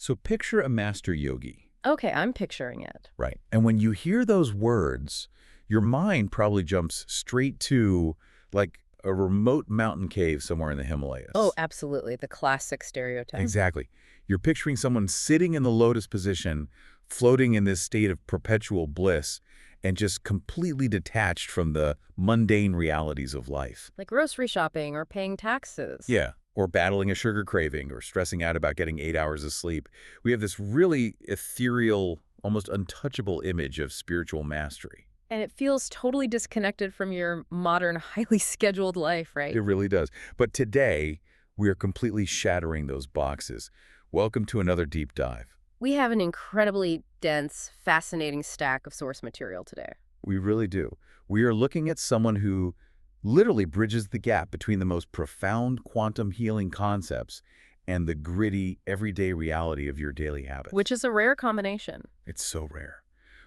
So picture a master yogi, Okay, I'm picturing it. right? And when you hear those words, your mind probably jumps straight to like a remote mountain cave somewhere in the Oh, Himalayas. absolutely. The classic stereotype. Exactly. You're picturing someone sitting in the lotus position, floating in this state of perpetual bliss, and just completely detached from the mundane realities of life. Like grocery shopping or paying taxes. Yeah. Or battling a sugar craving or stressing out about getting 8 hours of sleep. We have this really ethereal, almost untouchable image of spiritual mastery. And it feels totally disconnected from your modern, highly scheduled life, right? It really does. But today, we are completely shattering those boxes. Welcome to another deep dive. We have an incredibly dense, fascinating stack of source material today. We really do. We are looking at someone who literally bridges the gap between the most profound quantum healing concepts and the gritty, everyday reality of your daily habits. Which is a rare combination. It's so rare.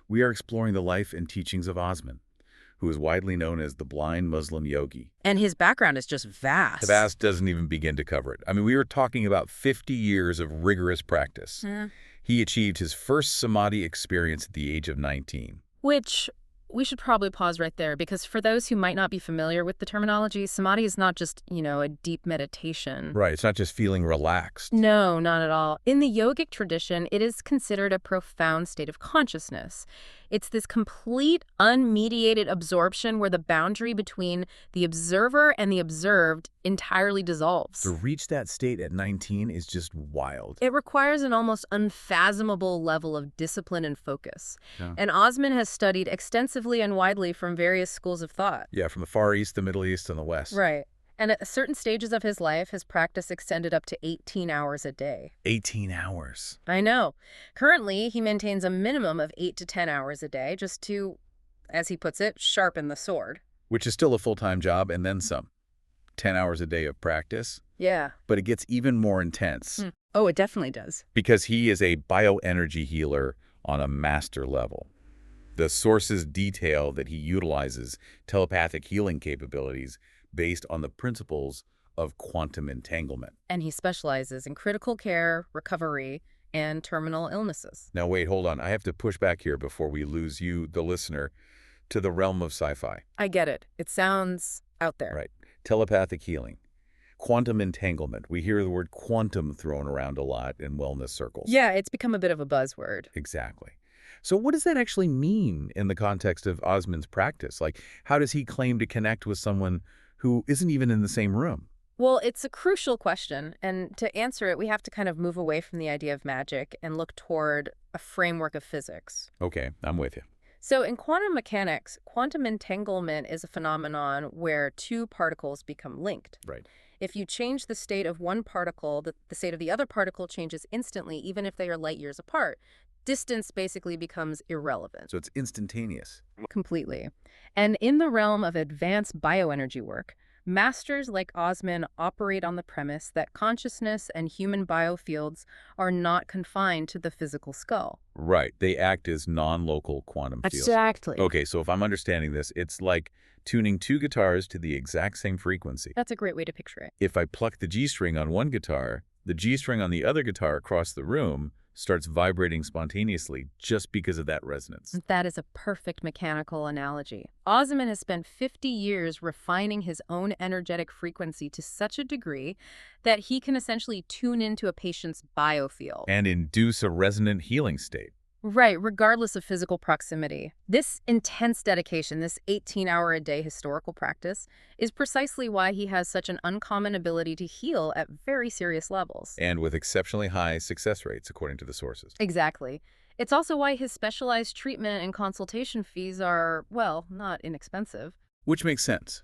We are exploring the life and teachings of Osman, who is widely known as the blind Muslim yogi. And his background is just vast. The vast doesn't even begin to cover it. I mean, we are talking about 50 years of rigorous practice. He achieved his first samadhi experience at the age of 19. Which we should probably pause right there, because for those who might not be familiar with the terminology, samadhi is not just, a deep meditation. Right, it's not just feeling relaxed. No, not at all. In the yogic tradition, it is considered a profound state of consciousness. It's this complete, unmediated absorption where the boundary between the observer and the observed entirely dissolves. To reach that state at 19 is just wild. It requires an almost unfathomable level of discipline and focus. Yeah. And Osman has studied extensively and widely from various schools of thought. Yeah, from the Far East, the Middle East, and the West. Right. And at certain stages of his life, his practice extended up to 18 hours a day. 18 hours. I know. Currently, he maintains a minimum of 8 to 10 hours a day just to, as he puts it, sharpen the sword. Which is still a full-time job and then some. 10 hours a day of practice. Yeah. But it gets even more intense Oh, it definitely does. because he is a bioenergy healer on a master level. The sources detail that he utilizes telepathic healing capabilities based on the principles of quantum entanglement. And he specializes in critical care, recovery, and terminal illnesses. Now, wait, hold on. I have to push back here before we lose you, the listener, to the realm of sci-fi. I get it. It sounds out there. Right. Telepathic healing. Quantum entanglement. We hear the word quantum thrown around a lot in wellness circles. Yeah, it's become a bit of a buzzword. Exactly. So what does that actually mean in the context of Osman's practice? Like, how does he claim to connect with someone who isn't even in the same room? Well, it's a crucial question, and to answer it, we have to kind of move away from the idea of magic and look toward a framework of physics. Okay, I'm with you. So in quantum mechanics, quantum entanglement is a phenomenon where two particles become linked. Right. If you change the state of one particle, the state of the other particle changes instantly, even if they are light years apart. Distance basically becomes irrelevant. So it's instantaneous. Completely. And in the realm of advanced bioenergy work, masters like Osman operate on the premise that consciousness and human biofields are not confined to the physical skull. Right. They act as non-local quantum fields. Exactly. Okay, so if I'm understanding this, it's like tuning two guitars to the exact same frequency. That's a great way to picture it. If I pluck the G string on one guitar, the G string on the other guitar across the room starts vibrating spontaneously just because of that resonance. That is a perfect mechanical analogy. Osman has spent 50 years refining his own energetic frequency to such a degree that he can essentially tune into a patient's biofield. And induce a resonant healing state. Right, regardless of physical proximity. This intense dedication, this 18-hour-a-day historical practice, is precisely why he has such an uncommon ability to heal at very serious levels. And with exceptionally high success rates, according to the sources. Exactly. It's also why his specialized treatment and consultation fees are, well, not inexpensive. Which makes sense.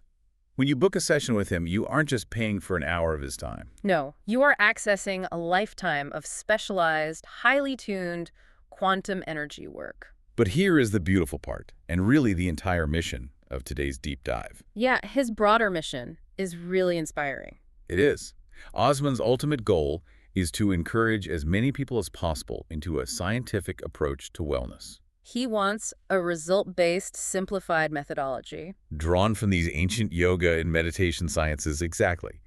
When you book a session with him, you aren't just paying for an hour of his time. No, you are accessing a lifetime of specialized, highly tuned, quantum energy work. But here is the beautiful part, and really the entire mission of today's deep dive. Yeah, his broader mission is really inspiring. It is. Osman's ultimate goal is to encourage as many people as possible into a scientific approach to wellness. He wants a result-based, simplified methodology. Drawn from these ancient yoga and meditation sciences, exactly.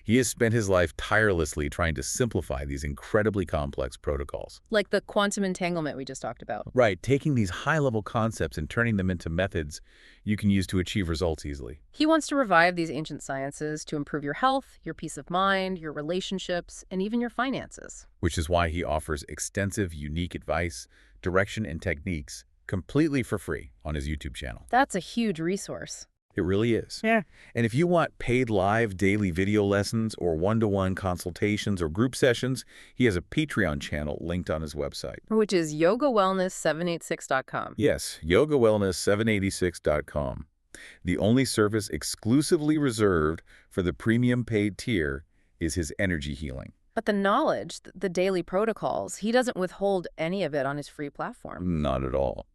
He has spent his life tirelessly trying to simplify these incredibly complex protocols. Like the quantum entanglement we just talked about. Right, taking these high-level concepts and turning them into methods you can use to achieve results easily. He wants to revive these ancient sciences to improve your health, your peace of mind, your relationships, and even your finances. Which is why he offers extensive, unique advice, direction, and techniques completely for free on his YouTube channel. That's a huge resource. It really is. Yeah. And if you want paid live daily video lessons or one-to-one consultations or group sessions, he has a Patreon channel linked on his website. Which is yogawellness786.com. Yes, yogawellness786.com. The only service exclusively reserved for the premium paid tier is his energy healing. But the knowledge, the daily protocols, he doesn't withhold any of it on his free platform. Not at all.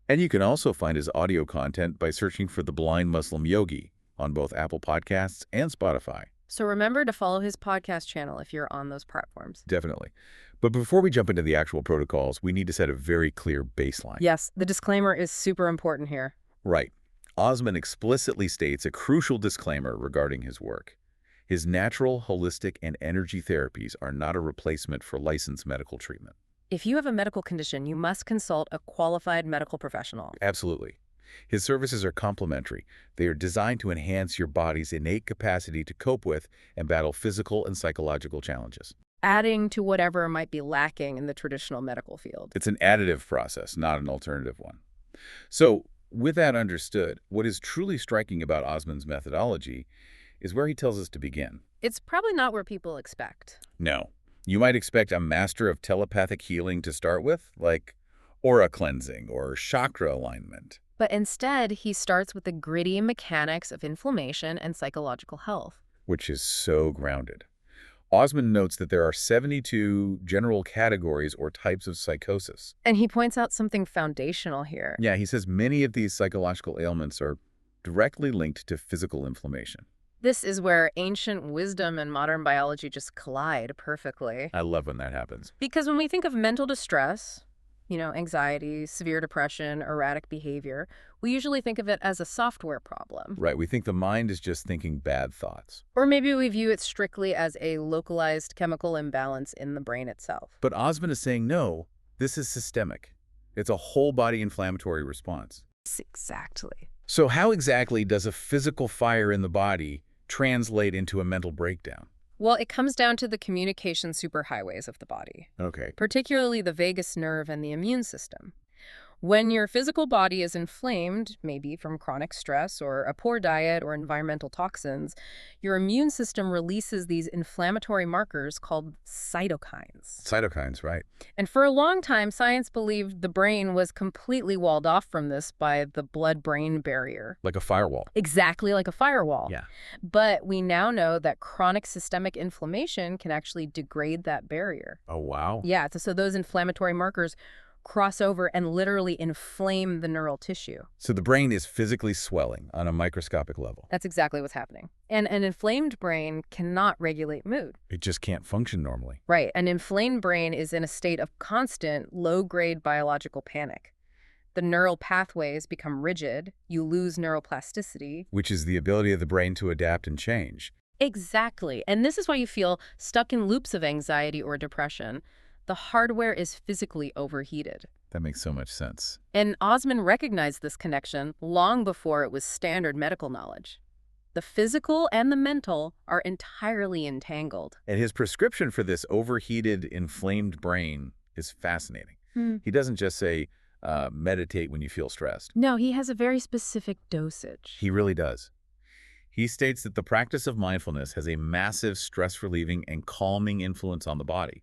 And you can also find his audio content by searching for The Blind Muslim Yogi on both Apple Podcasts and Spotify. So remember to follow his podcast channel if you're on those platforms. Definitely. But before we jump into the actual protocols, we need to set a very clear baseline. Yes, the disclaimer is super important here. Right. Osman explicitly states a crucial disclaimer regarding his work. His natural, holistic, and energy therapies are not a replacement for licensed medical treatment. If you have a medical condition, you must consult a qualified medical professional. Absolutely. His services are complementary. They are designed to enhance your body's innate capacity to cope with and battle physical and psychological challenges, Adding to whatever might be lacking in the traditional medical field. It's an additive process, not an alternative one. So, with that understood, what is truly striking about Osman's methodology is where he tells us to begin. It's probably not where people expect. No. You might expect a master of telepathic healing to start with, like aura cleansing or chakra alignment. But instead, he starts with the gritty mechanics of inflammation and psychological health. Which is so grounded. Osman notes that there are 72 general categories or types of psychosis. And he points out something foundational here. Yeah, he says many of these psychological ailments are directly linked to physical inflammation. This is where ancient wisdom and modern biology just collide perfectly. I love when that happens. Because when we think of mental distress, anxiety, severe depression, erratic behavior, we usually think of it as a software problem. Right, we think the mind is just thinking bad thoughts. Or maybe we view it strictly as a localized chemical imbalance in the brain itself. But Osman is saying, no, this is systemic. It's a whole body inflammatory response. Exactly. So how exactly does a physical fire in the body translate into a mental breakdown? Well, it comes down to the communication superhighways of the body, Okay. particularly the vagus nerve and the immune system. When your physical body is inflamed, maybe from chronic stress or a poor diet or environmental toxins, your immune system releases these inflammatory markers called cytokines. Cytokines, right. And for a long time, science believed the brain was completely walled off from this by the blood-brain barrier. Like a firewall. Exactly like a firewall. Yeah. But we now know that chronic systemic inflammation can actually degrade that barrier. Oh, wow. Yeah, so those inflammatory markers cross over and literally inflame the neural tissue. So the brain is physically swelling on a microscopic level. That's exactly what's happening. And an inflamed brain cannot regulate mood. It just can't function normally. Right. An inflamed brain is in a state of constant low-grade biological panic. The neural pathways become rigid. You lose neuroplasticity. Which is the ability of the brain to adapt and change. Exactly. And this is why you feel stuck in loops of anxiety or depression. The hardware is physically overheated. That makes so much sense. And Osman recognized this connection long before it was standard medical knowledge. The physical and the mental are entirely entangled. And his prescription for this overheated, inflamed brain is fascinating. He doesn't just say, meditate when you feel stressed. No, he has a very specific dosage. He really does. He states that the practice of mindfulness has a massive stress-relieving and calming influence on the body,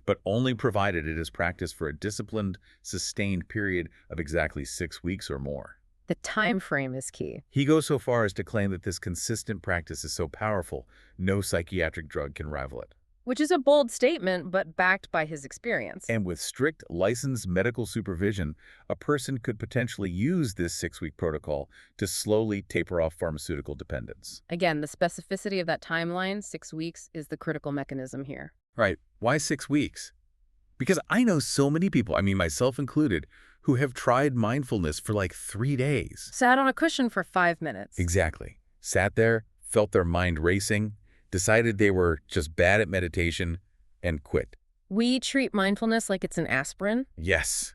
but only provided it is practiced for a disciplined, sustained period of exactly 6 weeks or more. The time frame is key. He goes so far as to claim that this consistent practice is so powerful, no psychiatric drug can rival it. Which is a bold statement, but backed by his experience. And with strict, licensed medical supervision, a person could potentially use this 6-week protocol to slowly taper off pharmaceutical dependence. Again, the specificity of that timeline, 6 weeks, is the critical mechanism here. Right. Why 6 weeks? Because I know so many people, I mean myself included, who have tried mindfulness for like 3 days. Sat on a cushion for 5 minutes. Exactly. Sat there, felt their mind racing, decided they were just bad at meditation, and quit. We treat mindfulness like it's an aspirin, Yes,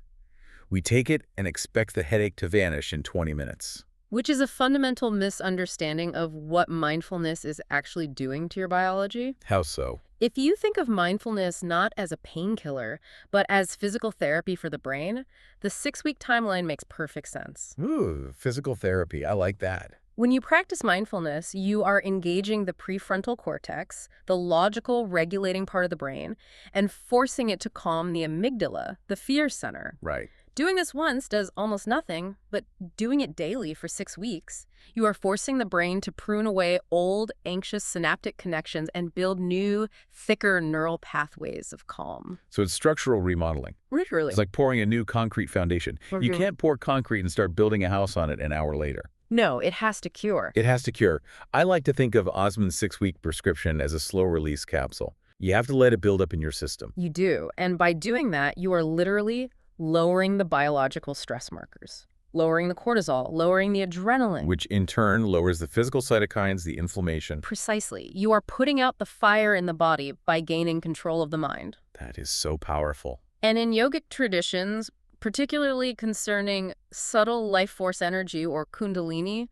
we take it and expect the headache to vanish in 20 minutes. which is a fundamental misunderstanding of what mindfulness is actually doing to your biology. How so? If you think of mindfulness not as a painkiller, but as physical therapy for the brain, the 6-week timeline makes perfect sense. Ooh, physical therapy. I like that. When you practice mindfulness, you are engaging the prefrontal cortex, the logical regulating part of the brain, and forcing it to calm the amygdala, the fear center. Right. Doing this once does almost nothing, but doing it daily for 6 weeks, you are forcing the brain to prune away old, anxious synaptic connections and build new, thicker neural pathways of calm. So it's structural remodeling. Literally. It's like pouring a new concrete foundation. You can't pour concrete and start building a house on it an hour later. No, it has to cure. It has to cure. I like to think of Osman's 6-week prescription as a slow-release capsule. You have to let it build up in your system. You do. And by doing that, you are literally lowering the biological stress markers, lowering the cortisol, lowering the adrenaline. Which in turn lowers the physical cytokines, the inflammation. Precisely. You are putting out the fire in the body by gaining control of the mind. That is so powerful. And in yogic traditions, particularly concerning subtle life force energy or kundalini,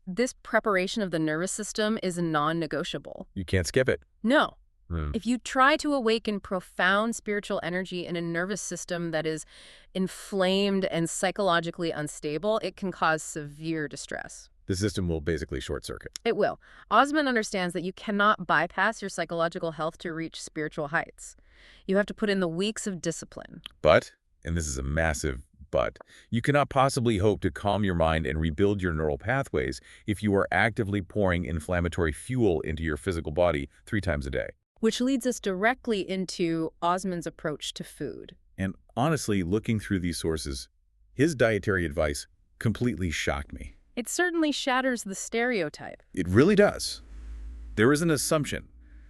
this preparation of the nervous system is non-negotiable. You can't skip it. No. Hmm. If you try to awaken profound spiritual energy in a nervous system that is inflamed and psychologically unstable, it can cause severe distress. The system will basically short circuit. It will. Osman understands that you cannot bypass your psychological health to reach spiritual heights. You have to put in the weeks of discipline. But, and this is a massive but, you cannot possibly hope to calm your mind and rebuild your neural pathways if you are actively pouring inflammatory fuel into your physical body 3 times a day. Which leads us directly into Osman's approach to food. And honestly, looking through these sources, his dietary advice completely shocked me. It certainly shatters the stereotype. It really does. There is an assumption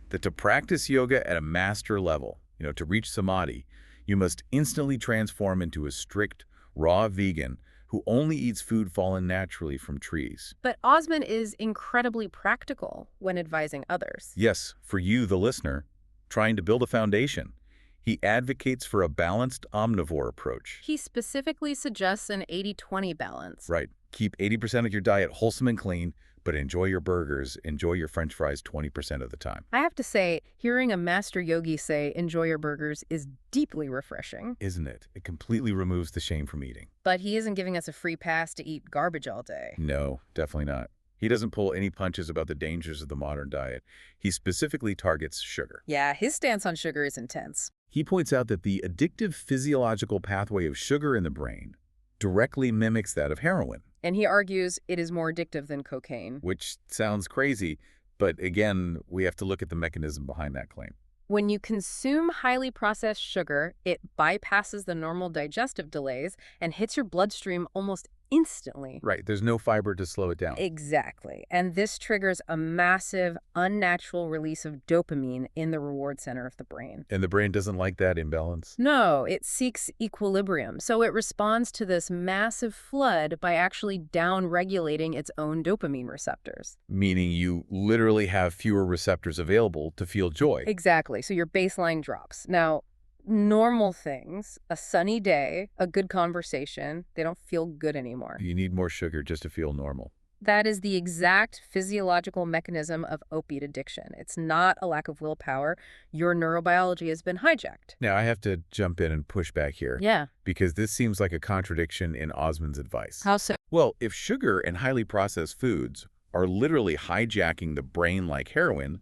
that to practice yoga at a master level, to reach samadhi, you must instantly transform into a strict, raw vegan who only eats food fallen naturally from trees. But Osman is incredibly practical when advising others. Yes, for you, the listener, trying to build a foundation. He advocates for a balanced omnivore approach. He specifically suggests an 80-20 balance. Right. Keep 80% of your diet wholesome and clean, but enjoy your burgers, enjoy your French fries 20% of the time. I have to say, hearing a master yogi say, enjoy your burgers, is deeply refreshing. Isn't it? It completely removes the shame from eating. But he isn't giving us a free pass to eat garbage all day. No, definitely not. He doesn't pull any punches about the dangers of the modern diet. He specifically targets sugar. Yeah, his stance on sugar is intense. He points out that the addictive physiological pathway of sugar in the brain directly mimics that of heroin. And he argues it is more addictive than cocaine. Which sounds crazy, but again, we have to look at the mechanism behind that claim. When you consume highly processed sugar, it bypasses the normal digestive delays and hits your bloodstream almost instantly. Right, there's no fiber to slow it down. Exactly. And this triggers a massive, unnatural release of dopamine in the reward center of the brain. And the brain doesn't like that imbalance? No, it seeks equilibrium. So it responds to this massive flood by actually down-regulating its own dopamine receptors. Meaning you literally have fewer receptors available to feel joy. Exactly. So your baseline drops. Now, normal things, a sunny day, a good conversation, they don't feel good anymore. You need more sugar just to feel normal. That is the exact physiological mechanism of opiate addiction. It's not a lack of willpower. Your neurobiology has been hijacked. Now, I have to jump in and push back here. Yeah. Because this seems like a contradiction in Osman's advice. How so? Well, if sugar and highly processed foods are literally hijacking the brain like heroin,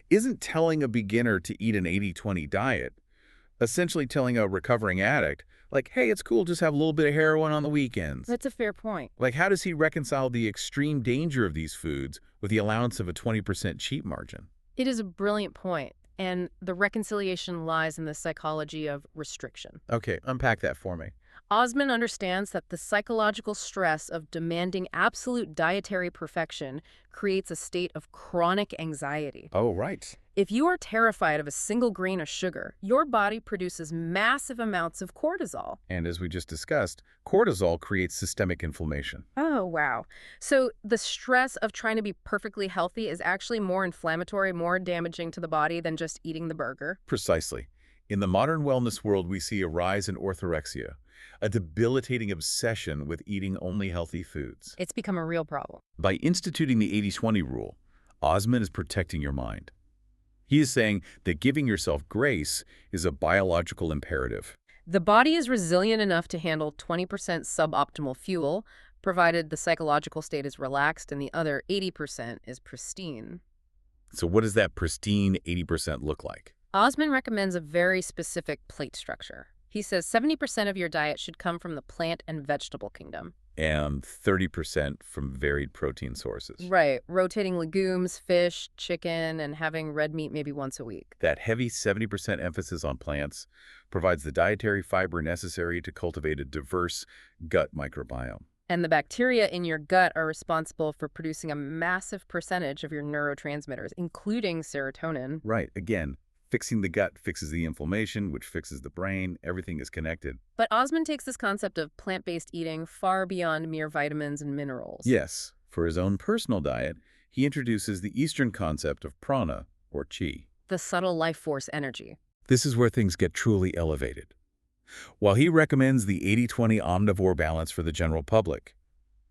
isn't telling a beginner to eat an 80-20 diet essentially telling a recovering addict, like, hey, it's cool, just have a little bit of heroin on the weekends? That's a fair point. Like, how does he reconcile the extreme danger of these foods with the allowance of a 20% cheat margin? It is a brilliant point, and the reconciliation lies in the psychology of restriction. Okay, unpack that for me. Osman understands that the psychological stress of demanding absolute dietary perfection creates a state of chronic anxiety. Oh, right. If you are terrified of a single grain of sugar, your body produces massive amounts of cortisol. And as we just discussed, cortisol creates systemic inflammation. Oh, wow. So the stress of trying to be perfectly healthy is actually more inflammatory, more damaging to the body than just eating the burger? Precisely. In the modern wellness world, we see a rise in orthorexia, a debilitating obsession with eating only healthy foods. It's become a real problem. By instituting the 80-20 rule, Osman is protecting your mind. He is saying that giving yourself grace is a biological imperative. The body is resilient enough to handle 20% suboptimal fuel, provided the psychological state is relaxed and the other 80% is pristine. So what does that pristine 80% look like? Osman recommends a very specific plate structure. He says 70% of your diet should come from the plant and vegetable kingdom. And 30% from varied protein sources. Right, rotating legumes, fish, chicken, and having red meat maybe once a week. That heavy 70% emphasis on plants provides the dietary fiber necessary to cultivate a diverse gut microbiome. And the bacteria in your gut are responsible for producing a massive percentage of your neurotransmitters, including serotonin. Right, again, fixing the gut fixes the inflammation, which fixes the brain. Everything is connected. But Osman takes this concept of plant-based eating far beyond mere vitamins and minerals. Yes, for his own personal diet, he introduces the Eastern concept of prana, or chi. The subtle life force energy. This is where things get truly elevated. While he recommends the 80-20 omnivore balance for the general public,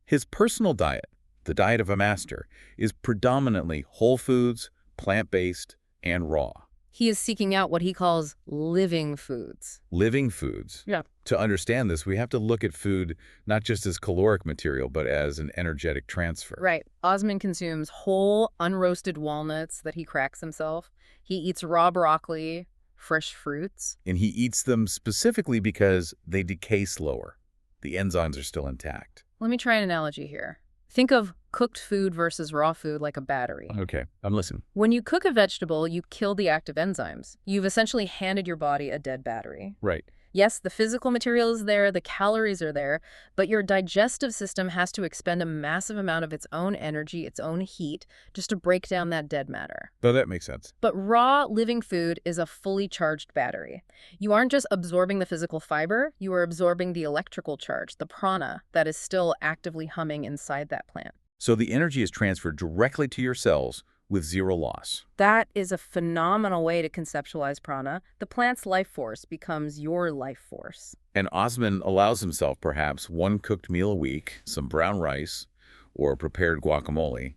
his personal diet, the diet of a master, is predominantly whole foods, plant-based, and raw. He is seeking out what he calls living foods. Living foods. Yeah. To understand this, we have to look at food not just as caloric material, but as an energetic transfer. Right. Osman consumes whole, unroasted walnuts that he cracks himself. He eats raw broccoli, fresh fruits. And he eats them specifically because they decay slower. The enzymes are still intact. Let me try an analogy here. Think of cooked food versus raw food like a battery. Okay, I'm listening. When you cook a vegetable, you kill the active enzymes. You've essentially handed your body a dead battery. Right. Yes, the physical material is there, the calories are there, but your digestive system has to expend a massive amount of its own energy, its own heat, just to break down that dead matter. Though that makes sense. But raw, living food is a fully charged battery. You aren't just absorbing the physical fiber, you are absorbing the electrical charge, the prana, that is still actively humming inside that plant. So the energy is transferred directly to your cells with zero loss. That is a phenomenal way to conceptualize prana. The plant's life force becomes your life force. And Osman allows himself perhaps one cooked meal a week, some brown rice, or prepared guacamole,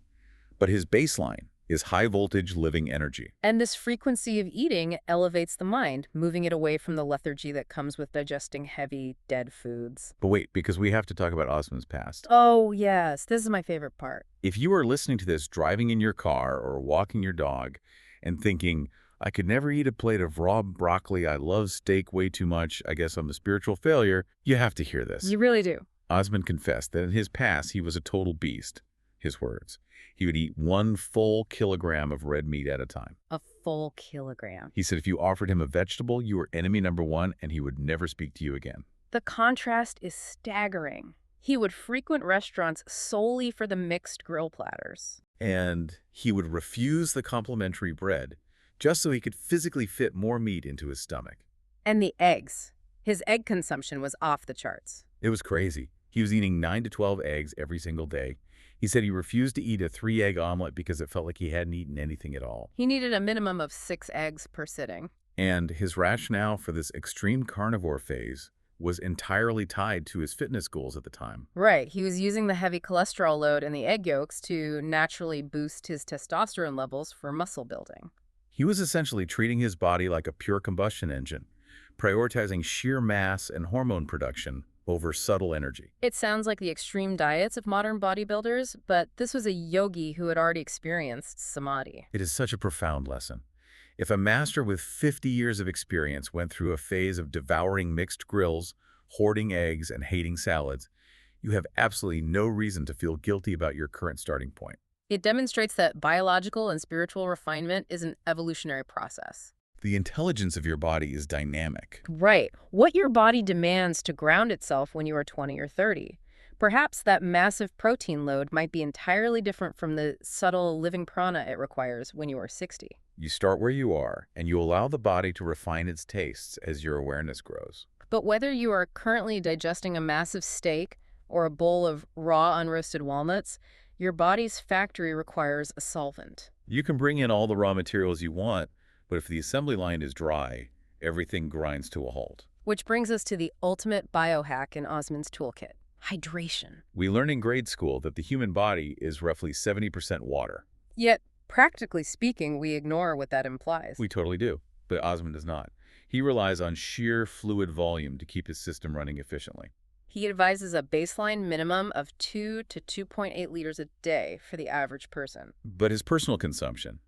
but his baseline is high-voltage living energy. And this frequency of eating elevates the mind, moving it away from the lethargy that comes with digesting heavy, dead foods. But wait, because we have to talk about Osman's past. Oh, yes. This is my favorite part. If you are listening to this driving in your car or walking your dog and thinking, I could never eat a plate of raw broccoli, I love steak way too much, I guess I'm a spiritual failure, you have to hear this. You really do. Osman confessed that in his past he was a total beast. His words. He would eat 1 full kilogram of red meat at a time. A full kilogram. He said if you offered him a vegetable, you were enemy number 1 and he would never speak to you again. The contrast is staggering. He would frequent restaurants solely for the mixed grill platters. And he would refuse the complimentary bread just so he could physically fit more meat into his stomach. And the eggs. His egg consumption was off the charts. It was crazy. He was eating 9 to 12 eggs every single day. He said he refused to eat a 3-egg omelet because it felt like he hadn't eaten anything at all. He needed a minimum of 6 eggs per sitting. And his rationale for this extreme carnivore phase was entirely tied to his fitness goals at the time. Right. He was using the heavy cholesterol load in the egg yolks to naturally boost his testosterone levels for muscle building. He was essentially treating his body like a pure combustion engine, prioritizing sheer mass and hormone production over subtle energy. It sounds like the extreme diets of modern bodybuilders, but this was a yogi who had already experienced samadhi. It is such a profound lesson. If a master with 50 years of experience went through a phase of devouring mixed grills, hoarding eggs, and hating salads, you have absolutely no reason to feel guilty about your current starting point. It demonstrates that biological and spiritual refinement is an evolutionary process. The intelligence of your body is dynamic. Right. What your body demands to ground itself when you are 20 or 30. Perhaps that massive protein load might be entirely different from the subtle living prana it requires when you are 60. You start where you are, and you allow the body to refine its tastes as your awareness grows. But whether you are currently digesting a massive steak or a bowl of raw unroasted walnuts, your body's factory requires a solvent. You can bring in all the raw materials you want, but if the assembly line is dry, everything grinds to a halt. Which brings us to the ultimate biohack in Osman's toolkit: hydration. We learn in grade school that the human body is roughly 70% water. Yet, practically speaking, we ignore what that implies. We totally do, but Osman does not. He relies on sheer fluid volume to keep his system running efficiently. He advises a baseline minimum of 2 to 2.8 liters a day for the average person. But his personal consumption,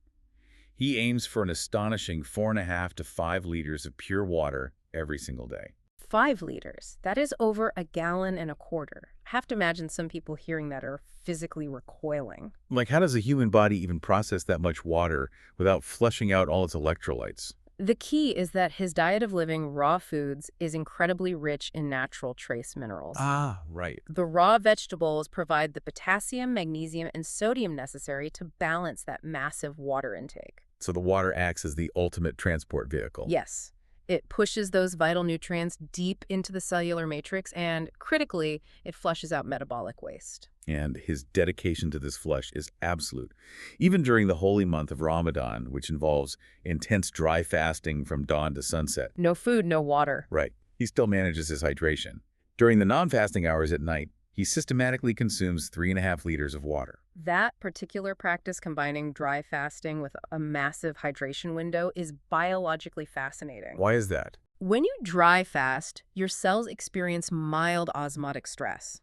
he aims for an astonishing 4.5 to 5 liters of pure water every single day. 5 liters. That is over 1.25 gallons. I have to imagine some people hearing that are physically recoiling. Like, how does a human body even process that much water without flushing out all its electrolytes? The key is that his diet of living raw foods is incredibly rich in natural trace minerals. Ah, right. The raw vegetables provide the potassium, magnesium, and sodium necessary to balance that massive water intake. So the water acts as the ultimate transport vehicle. Yes. It pushes those vital nutrients deep into the cellular matrix, and critically, it flushes out metabolic waste. And his dedication to this flush is absolute. Even during the holy month of Ramadan, which involves intense dry fasting from dawn to sunset. No food, no water. Right. He still manages his hydration. During the non-fasting hours at night, he systematically consumes 3.5 liters of water. That particular practice, combining dry fasting with a massive hydration window, is biologically fascinating. Why is that? When you dry fast, your cells experience mild osmotic stress.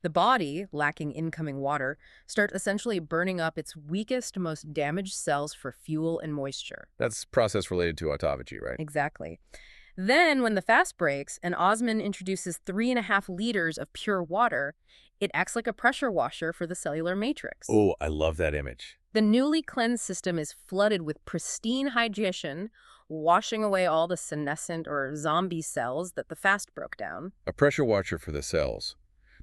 The body, lacking incoming water, starts essentially burning up its weakest, most damaged cells for fuel and moisture. That's process related to autophagy, right? Exactly. Then, when the fast breaks and Osman introduces 3.5 liters of pure water, it acts like a pressure washer for the cellular matrix. Oh, I love that image. The newly cleansed system is flooded with pristine hydration, washing away all the senescent or zombie cells that the fast broke down. A pressure washer for the cells.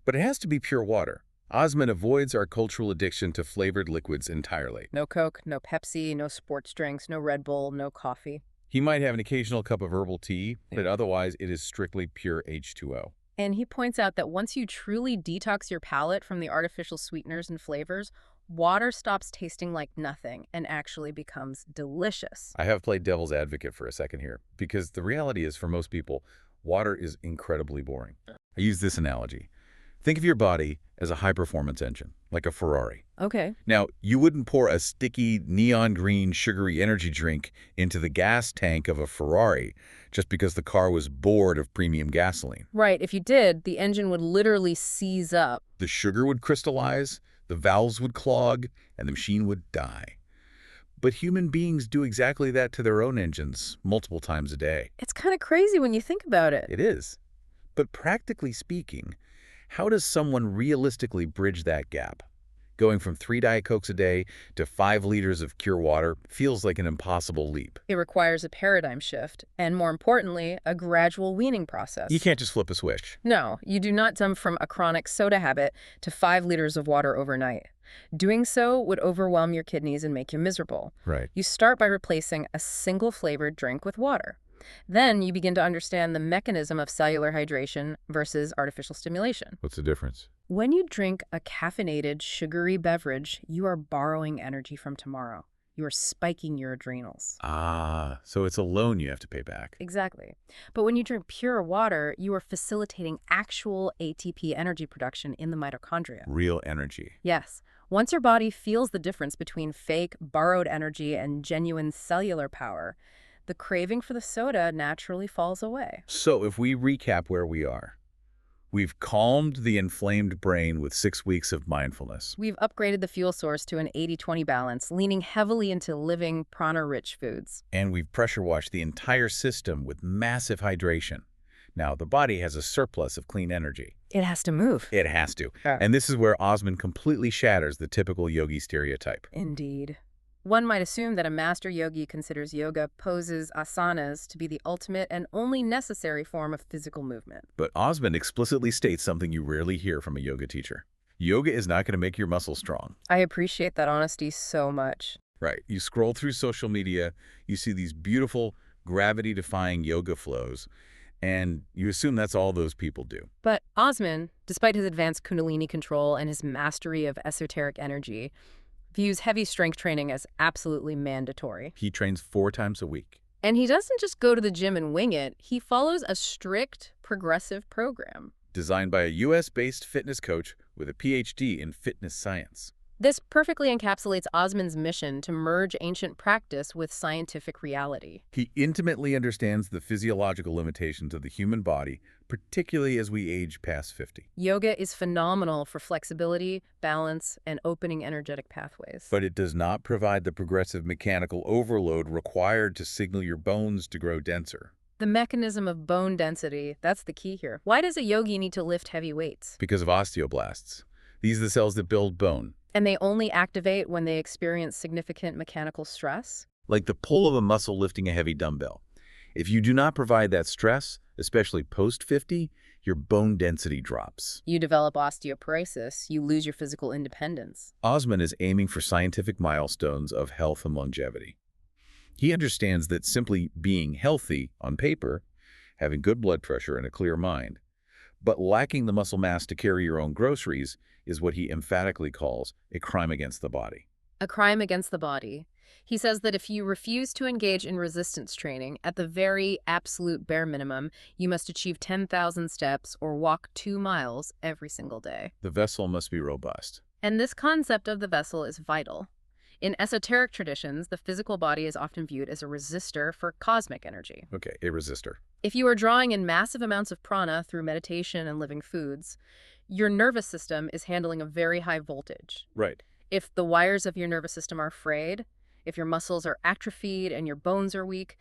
But it has to be pure water. Osman avoids our cultural addiction to flavored liquids entirely. No Coke, no Pepsi, no sports drinks, no Red Bull, no coffee. He might have an occasional cup of herbal tea, but otherwise it is strictly pure H2O. And he points out that once you truly detox your palate from the artificial sweeteners and flavors, water stops tasting like nothing and actually becomes delicious. I have played devil's advocate for a second here, because the reality is, for most people, water is incredibly boring. I use this analogy. Think of your body as a high-performance engine, like a Ferrari. Okay. Now, you wouldn't pour a sticky, neon green, sugary energy drink into the gas tank of a Ferrari just because the car was bored of premium gasoline. Right. If you did, the engine would literally seize up. The sugar would crystallize, the valves would clog, and the machine would die. But human beings do exactly that to their own engines multiple times a day. It's kind of crazy when you think about it. It is. But practically speaking, how does someone realistically bridge that gap? Going from 3 Diet Cokes a day to 5 liters of pure water feels like an impossible leap. It requires a paradigm shift, and more importantly, a gradual weaning process. You can't just flip a switch. No, you do not jump from a chronic soda habit to 5 liters of water overnight. Doing so would overwhelm your kidneys and make you miserable. Right. You start by replacing a single flavored drink with water. Then you begin to understand the mechanism of cellular hydration versus artificial stimulation. What's the difference? When you drink a caffeinated, sugary beverage, you are borrowing energy from tomorrow. You are spiking your adrenals. Ah, so it's a loan you have to pay back. Exactly. But when you drink pure water, you are facilitating actual ATP energy production in the mitochondria. Real energy. Yes. Once your body feels the difference between fake, borrowed energy and genuine cellular power, the craving for the soda naturally falls away. So if we recap where we are, we've calmed the inflamed brain with 6 weeks of mindfulness. We've upgraded the fuel source to an 80-20 balance, leaning heavily into living, prana-rich foods. And we've pressure washed the entire system with massive hydration. Now, the body has a surplus of clean energy. It has to move. It has to. And this is where Osman completely shatters the typical yogi stereotype. Indeed. One might assume that a master yogi considers yoga poses, asanas, to be the ultimate and only necessary form of physical movement. But Osman explicitly states something you rarely hear from a yoga teacher. Yoga is not going to make your muscles strong. I appreciate that honesty so much. Right. You scroll through social media, you see these beautiful, gravity-defying yoga flows, and you assume that's all those people do. But Osman, despite his advanced Kundalini control and his mastery of esoteric energy, views heavy strength training as absolutely mandatory. He trains 4 times a week. And he doesn't just go to the gym and wing it. He follows a strict, progressive program. Designed by a U.S.-based fitness coach with a Ph.D. in fitness science. This perfectly encapsulates Osman's mission to merge ancient practice with scientific reality. He intimately understands the physiological limitations of the human body, particularly as we age past 50. Yoga is phenomenal for flexibility, balance, and opening energetic pathways. But it does not provide the progressive mechanical overload required to signal your bones to grow denser. The mechanism of bone density, that's the key here. Why does a yogi need to lift heavy weights? Because of osteoblasts. These are the cells that build bone. And they only activate when they experience significant mechanical stress? Like the pull of a muscle lifting a heavy dumbbell. If you do not provide that stress, especially post-50, your bone density drops. You develop osteoporosis, you lose your physical independence. Osman is aiming for scientific milestones of health and longevity. He understands that simply being healthy on paper, having good blood pressure and a clear mind, but lacking the muscle mass to carry your own groceries is what he emphatically calls a crime against the body. A crime against the body. He says that if you refuse to engage in resistance training, at the very absolute bare minimum, you must achieve 10,000 steps or walk 2 miles every single day. The vessel must be robust. And this concept of the vessel is vital. In esoteric traditions, the physical body is often viewed as a resistor for cosmic energy. Okay, a resistor. If you are drawing in massive amounts of prana through meditation and living foods, your nervous system is handling a very high voltage. Right. If the wires of your nervous system are frayed, if your muscles are atrophied and your bones are weak,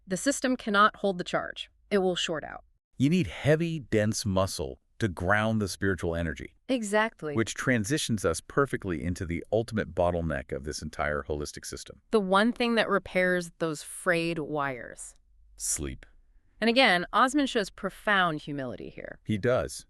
the system cannot hold the charge. It will short out. You need heavy, dense muscle to ground the spiritual energy. Exactly. Which transitions us perfectly into the ultimate bottleneck of this entire holistic system. The one thing that repairs those frayed wires. Sleep. And again, Osman shows profound humility here. He does.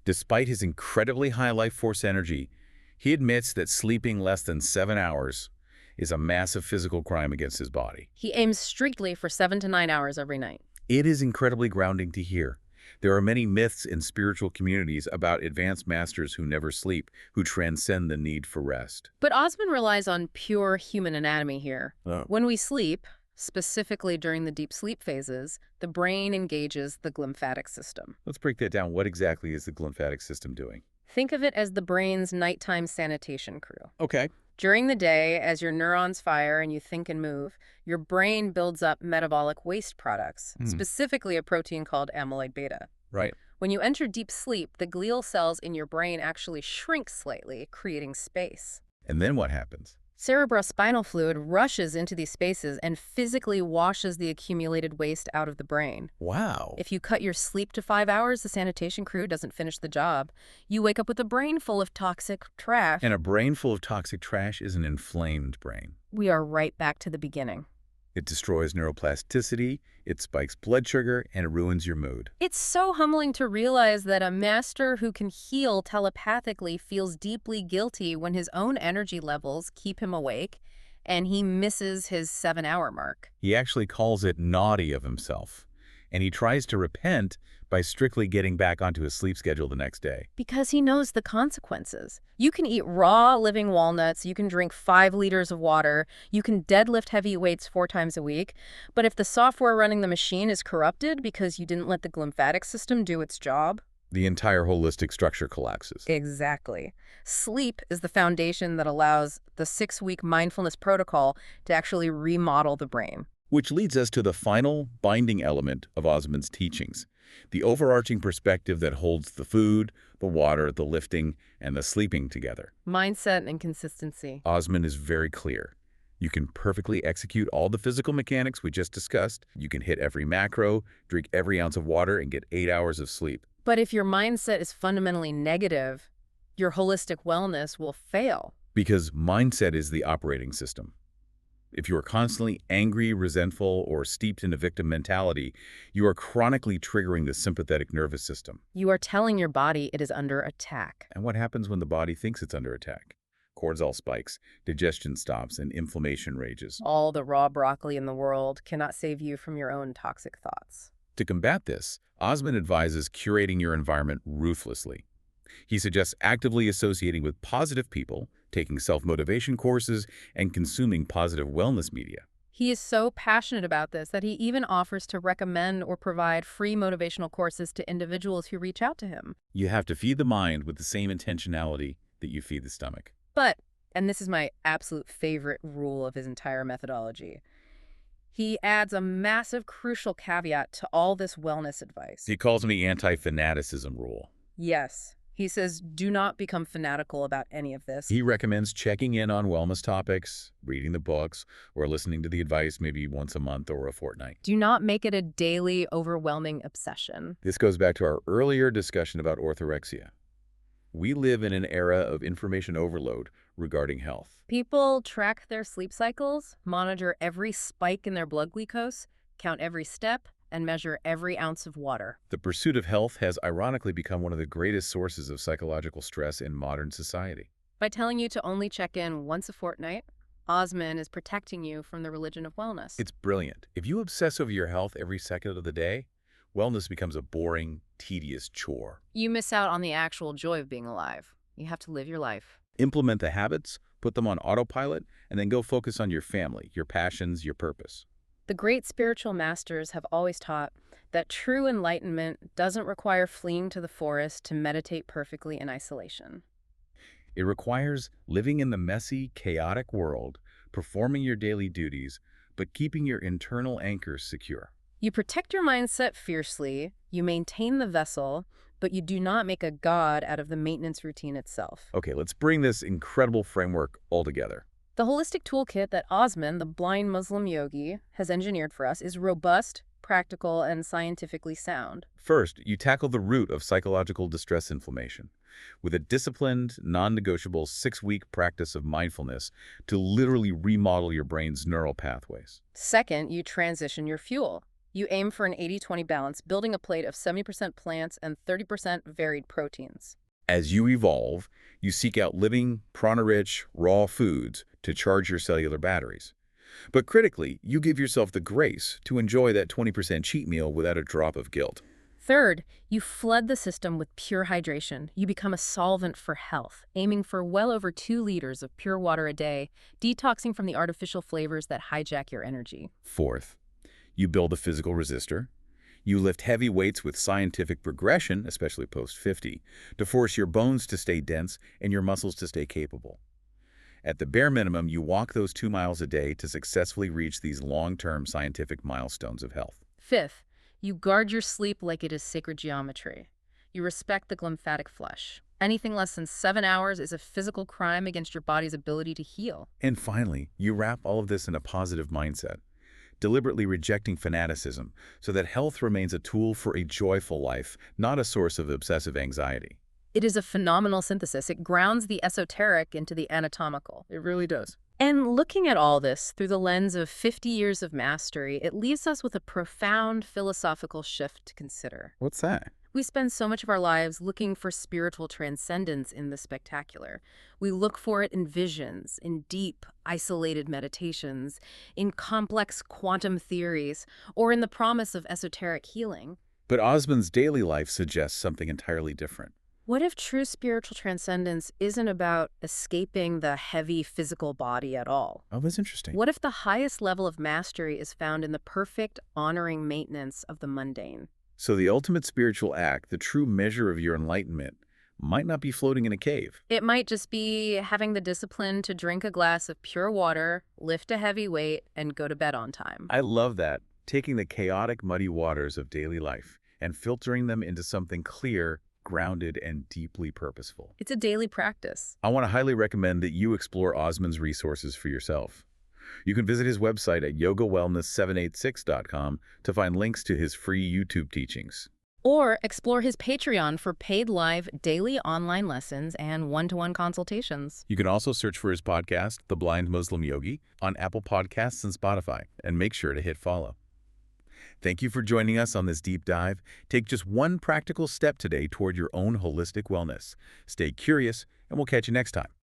Despite his incredibly high life force energy, he admits that sleeping less than 7 hours is a massive physical crime against his body. He aims strictly for 7 to 9 hours every night. It is incredibly grounding to hear. There are many myths in spiritual communities about advanced masters who never sleep, who transcend the need for rest. But Osman relies on pure human anatomy here. Oh. When we sleep, specifically during the deep sleep phases, the brain engages the glymphatic system. Let's break that down. What exactly is the glymphatic system doing? Think of it as the brain's nighttime sanitation crew. Okay. During the day, as your neurons fire and you think and move, your brain builds up metabolic waste products, specifically a protein called amyloid beta. Right. When you enter deep sleep, the glial cells in your brain actually shrink slightly, creating space. And then what happens? Cerebrospinal fluid rushes into these spaces and physically washes the accumulated waste out of the brain. Wow. If you cut your sleep to 5 hours, the sanitation crew doesn't finish the job. You wake up with a brain full of toxic trash. And a brain full of toxic trash is an inflamed brain. We are right back to the beginning. It destroys neuroplasticity, it spikes blood sugar, and it ruins your mood. It's so humbling to realize that a master who can heal telepathically feels deeply guilty when his own energy levels keep him awake and he misses his 7-hour mark. He actually calls it naughty of himself, and he tries to repent by strictly getting back onto his sleep schedule the next day. Because he knows the consequences. You can eat raw living walnuts, you can drink 5 liters of water, you can deadlift heavy weights 4 times a week, but if the software running the machine is corrupted because you didn't let the glymphatic system do its job, the entire holistic structure collapses. Exactly. Sleep is the foundation that allows the 6-week mindfulness protocol to actually remodel the brain. Which leads us to the final binding element of Osman's teachings, the overarching perspective that holds the food, the water, the lifting, and the sleeping together. Mindset and consistency. Osman is very clear. You can perfectly execute all the physical mechanics we just discussed. You can hit every macro, drink every ounce of water, and get 8 hours of sleep. But if your mindset is fundamentally negative, your holistic wellness will fail. Because mindset is the operating system. If you are constantly angry, resentful, or steeped in a victim mentality, you are chronically triggering the sympathetic nervous system. You are telling your body it is under attack. And what happens when the body thinks it's under attack? Cortisol spikes, digestion stops, and inflammation rages. All the raw broccoli in the world cannot save you from your own toxic thoughts. To combat this, Osman advises curating your environment ruthlessly. He suggests actively associating with positive people, taking self-motivation courses, and consuming positive wellness media. He is so passionate about this that he even offers to recommend or provide free motivational courses to individuals who reach out to him. You have to feed the mind with the same intentionality that you feed the stomach. But, and this is my absolute favorite rule of his entire methodology, he adds a massive, crucial caveat to all this wellness advice. He calls them the anti-fanaticism rule. Yes. He says, do not become fanatical about any of this. He recommends checking in on wellness topics, reading the books, or listening to the advice maybe once a month or a fortnight. Do not make it a daily, overwhelming obsession. This goes back to our earlier discussion about orthorexia. We live in an era of information overload regarding health. People track their sleep cycles, monitor every spike in their blood glucose, count every step, and measure every ounce of water. The pursuit of health has ironically become one of the greatest sources of psychological stress in modern society. By telling you to only check in once a fortnight, Osman is protecting you from the religion of wellness. It's brilliant. If you obsess over your health every second of the day, wellness becomes a boring, tedious chore. You miss out on the actual joy of being alive. You have to live your life. Implement the habits, put them on autopilot, and then go focus on your family, your passions, your purpose. The great spiritual masters have always taught that true enlightenment doesn't require fleeing to the forest to meditate perfectly in isolation. It requires living in the messy, chaotic world, performing your daily duties, but keeping your internal anchors secure. You protect your mindset fiercely, you maintain the vessel, but you do not make a god out of the maintenance routine itself. Okay, let's bring this incredible framework all together. The holistic toolkit that Osman, the blind Muslim yogi, has engineered for us is robust, practical, and scientifically sound. First, you tackle the root of psychological distress inflammation with a disciplined, non-negotiable 6-week practice of mindfulness to literally remodel your brain's neural pathways. Second, you transition your fuel. You aim for an 80-20 balance, building a plate of 70% plants and 30% varied proteins. As you evolve, you seek out living, prana-rich, raw foods to charge your cellular batteries. But critically, you give yourself the grace to enjoy that 20% cheat meal without a drop of guilt. Third, you flood the system with pure hydration. You become a solvent for health, aiming for well over 2 liters of pure water a day, detoxing from the artificial flavors that hijack your energy. Fourth, you build a physical resistor. You lift heavy weights with scientific progression, especially post-50, to force your bones to stay dense and your muscles to stay capable. At the bare minimum, you walk those 2 miles a day to successfully reach these long-term scientific milestones of health. Fifth, you guard your sleep like it is sacred geometry. You respect the glymphatic flush. Anything less than 7 hours is a physical crime against your body's ability to heal. And finally, you wrap all of this in a positive mindset, deliberately rejecting fanaticism so that health remains a tool for a joyful life, not a source of obsessive anxiety. It is a phenomenal synthesis. It grounds the esoteric into the anatomical. It really does. And looking at all this through the lens of 50 years of mastery, it leaves us with a profound philosophical shift to consider. What's that? We spend so much of our lives looking for spiritual transcendence in the spectacular. We look for it in visions, in deep, isolated meditations, in complex quantum theories, or in the promise of esoteric healing. But Osman's daily life suggests something entirely different. What if true spiritual transcendence isn't about escaping the heavy physical body at all? Oh, that's interesting. What if the highest level of mastery is found in the perfect, honoring maintenance of the mundane? So the ultimate spiritual act, the true measure of your enlightenment, might not be floating in a cave. It might just be having the discipline to drink a glass of pure water, lift a heavy weight, and go to bed on time. I love that. Taking the chaotic, muddy waters of daily life and filtering them into something clear, grounded, and deeply purposeful. It's a daily practice. I want to highly recommend that you explore Osman's resources for yourself. You can visit his website at yogawellness786.com to find links to his free YouTube teachings. Or explore his Patreon for paid live daily online lessons and one-to-one consultations. You can also search for his podcast, The Blind Muslim Yogi, on Apple Podcasts and Spotify, and make sure to hit follow. Thank you for joining us on this deep dive. Take just one practical step today toward your own holistic wellness. Stay curious, and we'll catch you next time.